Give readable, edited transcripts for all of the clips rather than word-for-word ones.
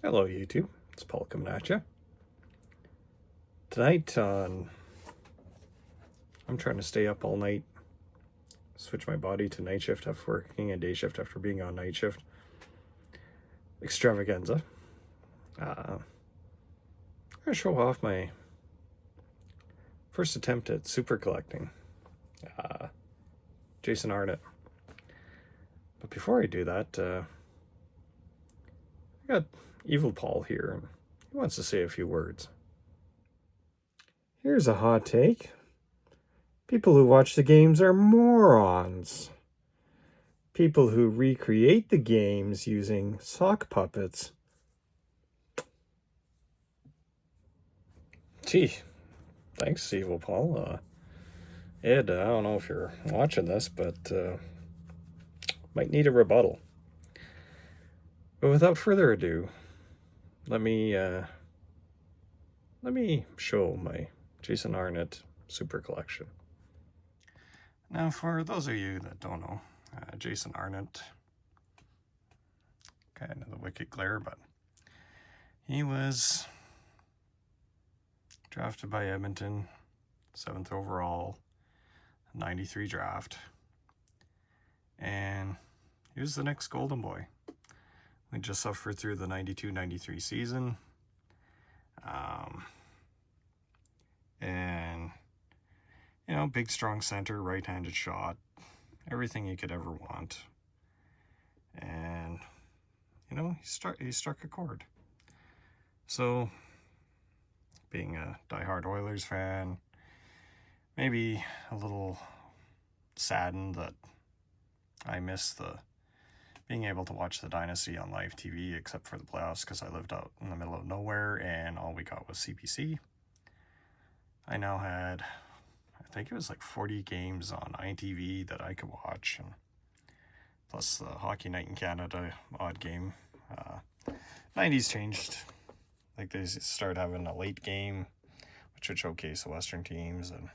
Hello YouTube, it's Paul coming at you. Tonight I'm trying to stay up all night, switch my body to night shift after working a day shift after being on night shift. Extravaganza. I'm going to show off my first attempt at super collecting. Jason Arnott. But before I do that, I got Evil Paul here, and he wants to say a few words. Here's a hot take. People who watch the games are morons. People who recreate the games using sock puppets. Gee, thanks, Evil Paul. Ed, I don't know if you're watching this, but might need a rebuttal. But without further ado, let me show my Jason Arnott super collection. Now, for those of you that don't know, Jason Arnott, kind of the wicked Blair, but he was drafted by Edmonton, 7th overall, 93 draft, and he was the next golden boy. We just suffered through the 92-93 season, and you know, big strong center, right-handed shot, everything you could ever want, and you know, he struck a chord. So, being a diehard Oilers fan, maybe a little saddened that I missed being able to watch the Dynasty on live TV, except for the playoffs, because I lived out in the middle of nowhere and all we got was CBC. I now had, I think it was like 40 games on ITV that I could watch, and plus the Hockey Night in Canada odd game. 90s changed. Like, they started having a late game, which would showcase the Western teams, and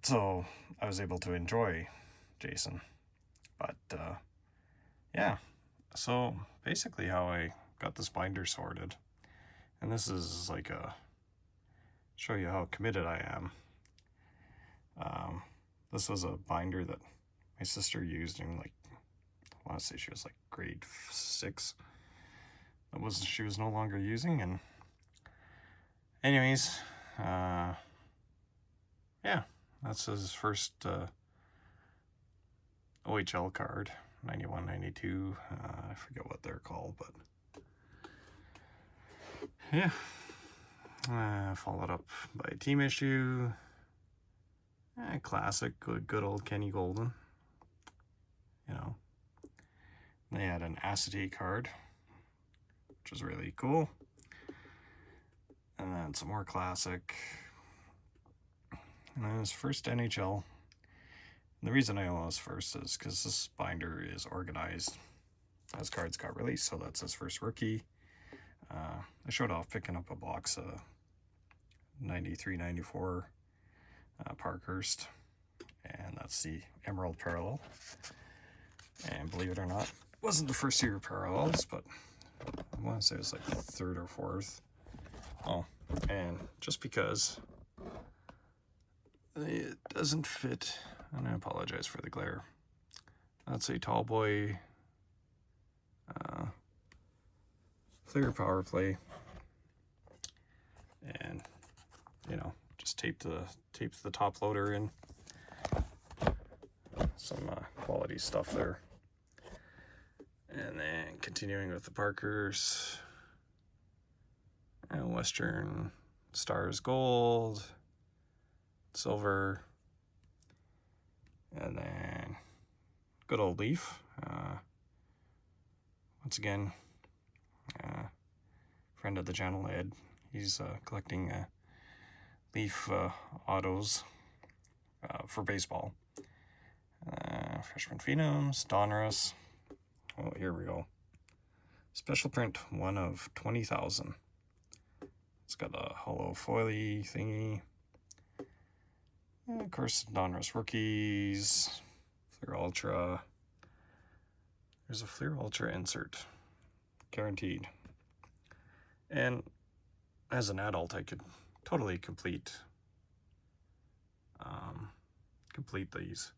so I was able to enjoy Jason. But yeah, so basically how I got this binder sorted, and this is like show you how committed I am. This was a binder that my sister used in, like, I want to say she was like grade 6. She was no longer using, and anyways, yeah, that's his first OHL card, 91, 92, I forget what they're called, but yeah, followed up by a team issue, classic, good old Kenny Golden, you know. They had an acetate card, which was really cool, and then some more classic, and then his first NHL. And the reason I know this first is because this binder is organized as cards got released, so that's his first rookie. I showed off picking up a box of 93-94 Parkhurst, and that's the Emerald Parallel. And believe it or not, it wasn't the first year parallels, but I want to say it was like 3rd or 4th. Oh, and just because it doesn't fit, and I apologize for the glare, that's a tall boy clear power play, and you know, just tape the top loader in. Some quality stuff there. And then continuing with the Parkers, and Western Stars Gold, Silver, and then good old Leaf. Once again, friend of the channel, Ed, he's collecting Leaf autos for baseball. Freshman Phenoms, Donruss. Oh, here we go. Special print, 1 of 20,000. It's got a hollow foily thingy. And of course, Donruss rookies, Fleer Ultra. There's a Fleer Ultra insert. guaranteed. And as an adult, I could totally complete these.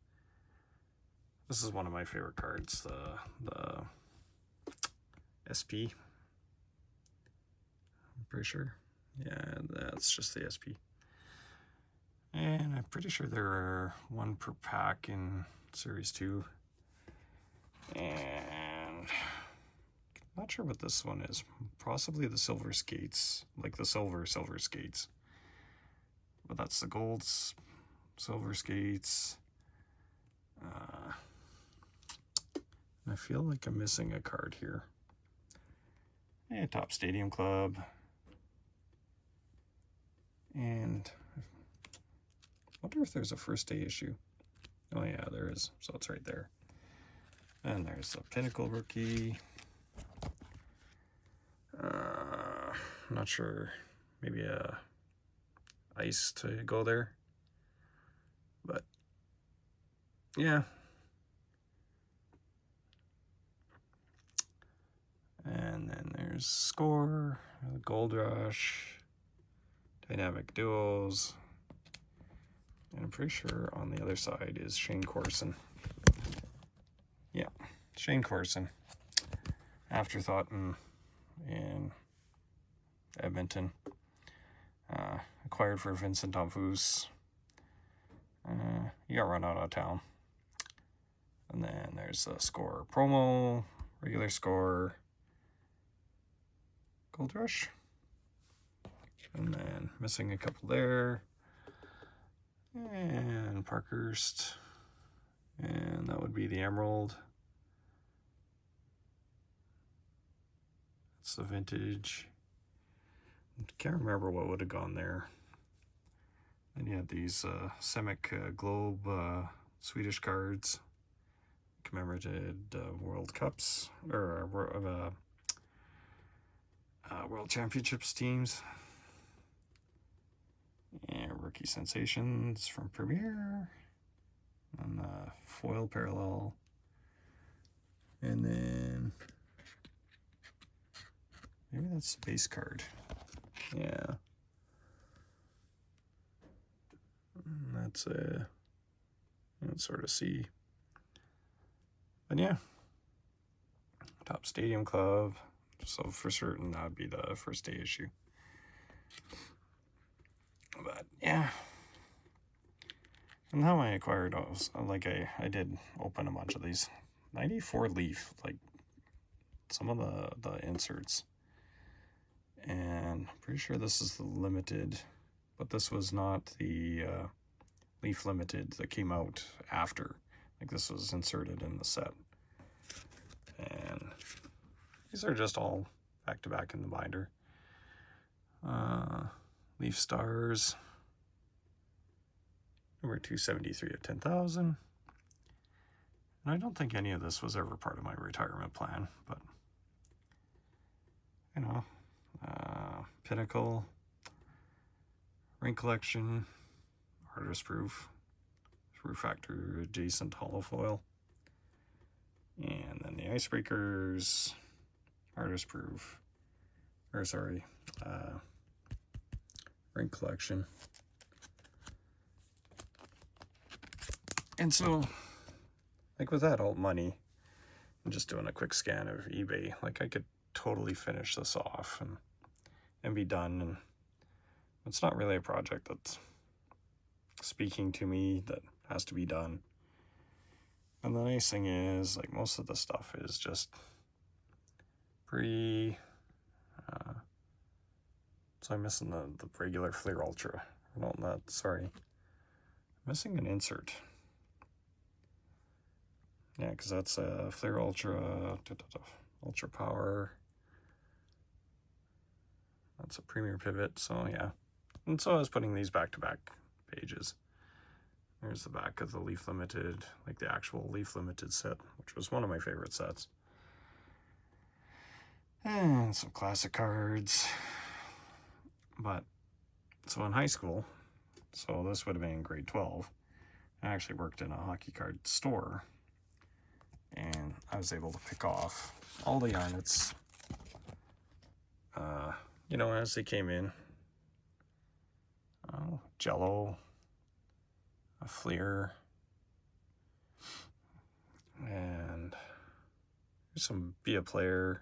This is one of my favorite cards, the SP. I'm pretty sure. Yeah, that's just the SP. And I'm pretty sure there are one per pack in Series 2. And not sure what this one is. Possibly the silver skates, like the silver skates. But that's the gold silver skates. I feel like I'm missing a card here. And Top Stadium Club. And I wonder if there's a first day issue. Oh yeah, there is. So it's right there. And there's the Pinnacle rookie. I'm not sure. Maybe a ice to go there. But yeah. And then there's Score, Gold Rush, Dynamic Duos, and I'm pretty sure on the other side is Shane Corson. Yeah, Shane Corson. Afterthought in Edmonton. Acquired for Vincent Donfus. He got run out of town. And then there's a Score promo, regular Score, Gold Rush, and then missing a couple there, and Parkhurst, and that would be the Emerald. It's the vintage. Can't remember what would have gone there. Then you had these Semic Globe Swedish cards, commemorated World Cups, or World Championships teams. And Rookie Sensations from Premier. And the foil parallel. And then maybe that's the base card. Yeah. That's sort of C. But yeah. Top Stadium Club. So for certain that would be the first day issue. But yeah. And how I acquired those, like I did open a bunch of these. 94 Leaf, like some of the inserts. And I'm pretty sure this is the limited, but this was not the Leaf Limited that came out after. Like this was inserted in the set. And these are just all back to back in the binder. Leaf Stars, number 273 of 10,000. And I don't think any of this was ever part of my retirement plan, but you know, Pinnacle, Ring Collection, Artist Proof, Refractor Adjacent Hollow Foil, and then the Icebreakers, Artist Proof, or sorry, Ring Collection. And so, like with that alt money, I'm just doing a quick scan of eBay, like I could totally finish this off and be done. And it's not really a project that's speaking to me that has to be done. And the nice thing is, like, most of the stuff is just so I'm missing the regular Fleer Ultra. No, not, sorry. Missing an insert. Yeah, because that's a Fleer Ultra, Ultra Power. That's a Premier Pivot, so yeah. And so I was putting these back-to-back pages. There's the back of the Leaf Limited, like the actual Leaf Limited set, which was one of my favorite sets. And some classic cards. But, so in high school, so this would have been in grade 12, I actually worked in a hockey card store. And I was able to pick off all the Arnotts you know, as they came in, Jello, a Fleer, and some Be a Player,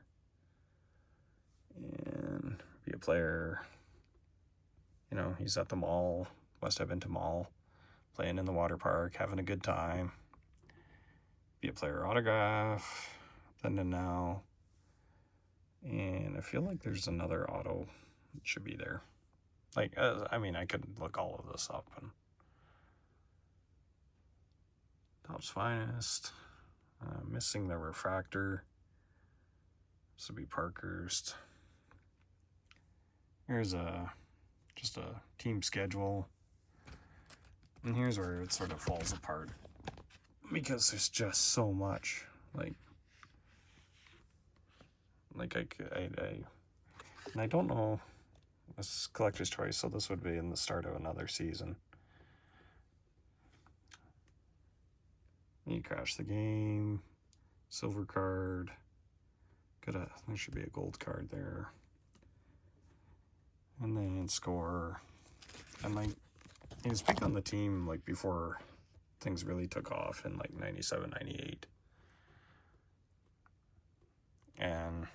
and Be a Player, you know, he's at the mall, must have been to mall, playing in the water park, having a good time. Be a Player autograph, then and now, and I feel like there's another auto that should be there. Like, I mean, I could look all of this up. And Topps Finest, missing the refractor. This would be Parkhurst. Here's just a team schedule, and here's where it sort of falls apart because there's just so much. Like I don't know. This is collector's choice, so this would be in the start of another season. You crash the game, silver card. There should be a gold card there. And then score. And like, he was big on the team like before things really took off in like 97, 98. And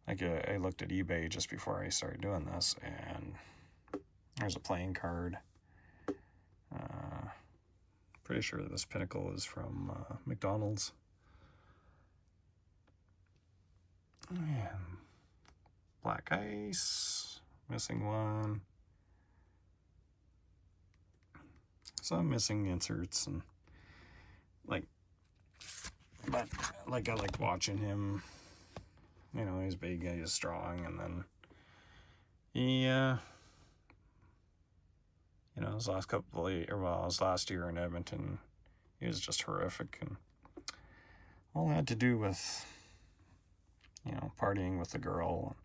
like I looked at eBay just before I started doing this, and there's a playing card. Pretty sure this Pinnacle is from McDonald's. And Black Ice, missing one. Some missing inserts, and but like I liked watching him. You know, he's big, he's strong, and then he, you know, his last year in Edmonton, he was just horrific, and all that had to do with, you know, partying with the girl.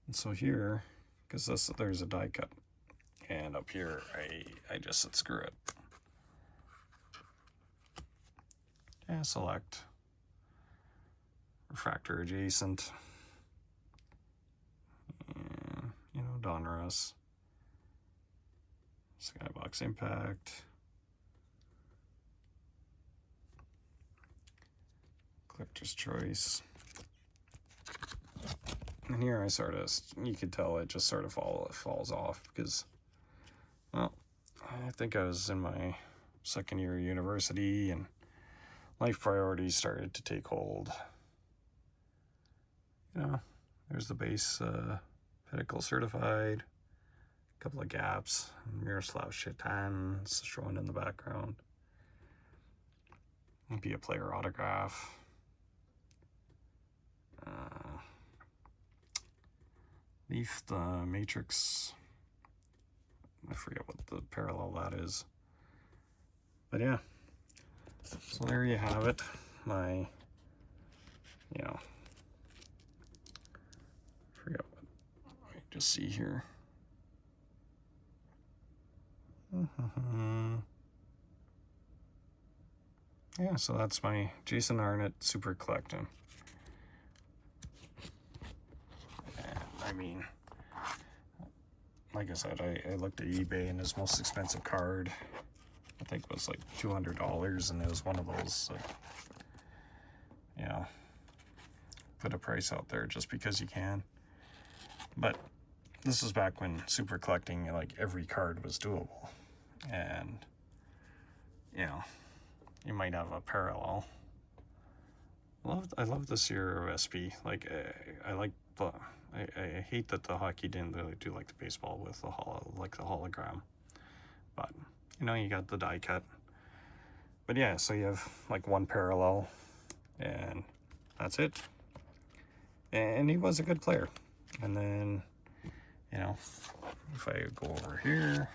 And so here, because there's a die cut, and up here, I just said screw it. Yeah, select. Refractor adjacent. And, you know, Donruss. Skybox Impact. Collector's Choice. And here I sort of, you could tell it just sort of falls off because, well, I think I was in my second year of university and life priorities started to take hold. You know, there's the base Pinnacle certified, a couple of gaps, Miroslav Shaitan's showing in the background. Be a Player autograph. Leaf the Matrix. I forget what the parallel that is. But yeah. So there you have it. My, you know, forget what, let me just see here. Yeah, so that's my Jason Arnott Super Collecting. And I mean, like I said, I looked at eBay and his most expensive card, I think, was like $200, and it was one of those, like, you know, put a price out there just because you can. But this was back when super collecting, like, every card was doable, and, you know, you might have a parallel. I love this year of SP. Like, I like the, I hate that the hockey didn't really do like the baseball with the hologram, but you know, you got the die cut. But yeah, so you have like one parallel, and that's it. And he was a good player. And then, you know, if I go over here,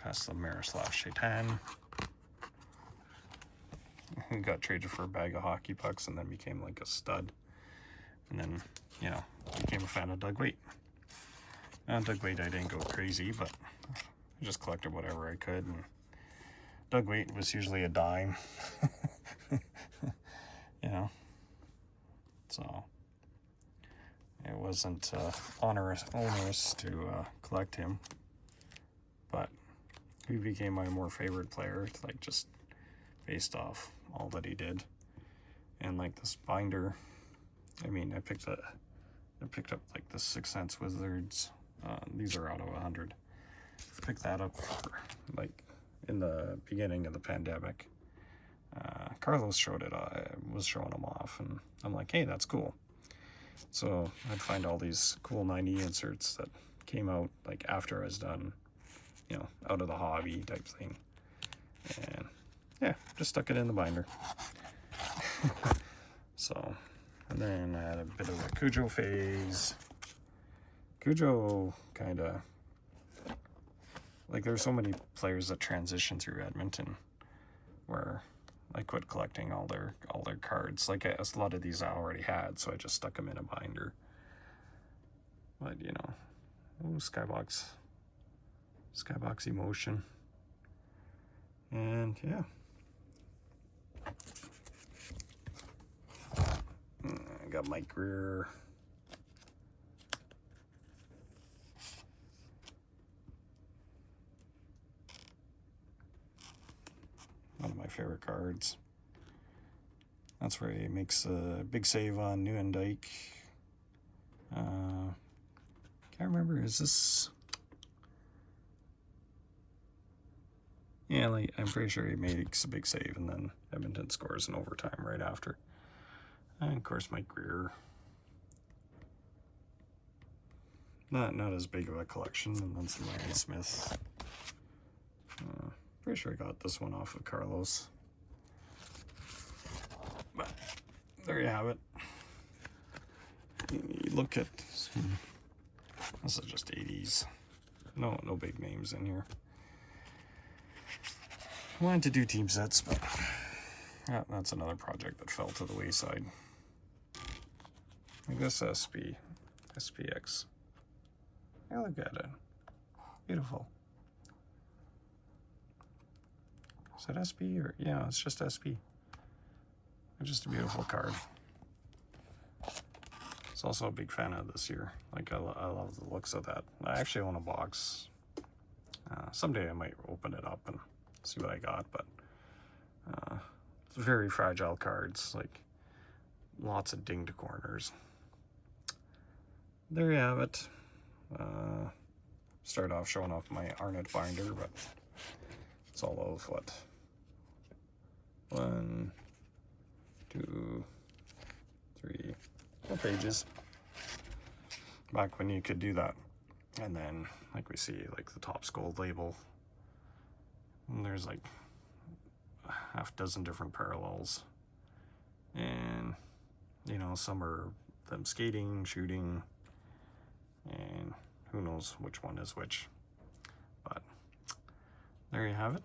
past the Miroslav Shaitan, he got traded for a bag of hockey pucks and then became like a stud. And then, you know, became a fan of Doug Weight. Doug Weight, I didn't go crazy, but I just collected whatever I could. And Doug Weight was usually a dime. You know, so it wasn't onerous to collect him, but he became my more favorite player, like just based off all that he did. And like this binder, I mean, I picked up like the Sixth Sense Wizards. These are out of 100. Picked that up for, like in the beginning of the pandemic. Carlos showed it. I was showing them off, and I'm like, hey, that's cool. So I'd find all these cool 90 inserts that came out like after I was done, you know, out of the hobby type thing. And yeah, just stuck it in the binder. So, and then I had a bit of a Cujo phase. Cujo kind of, like, there's so many players that transition through Edmonton where I quit collecting all their cards. Like, a lot of these I already had, so I just stuck them in a binder. But, you know, oh, Skybox Emotion. And yeah. I got Mike Greer. One of my favorite cards. That's where he makes a big save on New and Dyke. Can't remember, is this... Yeah, like, I'm pretty sure he makes a big save and then Edmonton scores in overtime right after. And of course, Mike Greer. Not as big of a collection, and then some Ryan Smith. Pretty sure I got this one off of Carlos. But there you have it. You look at this is just 80s. No big names in here. I wanted to do team sets, but yeah, that's another project that fell to the wayside. I guess SPX. Yeah, look at it. Beautiful. Is that SP or yeah, it's just SP. It's just a beautiful card. It's also a big fan of this year. Like I love the looks of that. I actually own a box. Someday I might open it up and see what I got, but it's very fragile cards, like lots of dinged corners. There you have it. Start off showing off my Arnott binder, but it's all of what? 1, 2, 3, 4 pages. Back when you could do that. And then, like we see, like the Topps Gold label. And there's like a half dozen different parallels. And, you know, some are them skating, shooting, and who knows which one is which. But there you have it.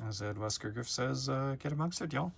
As Ed Wesker says, get amongst it, y'all.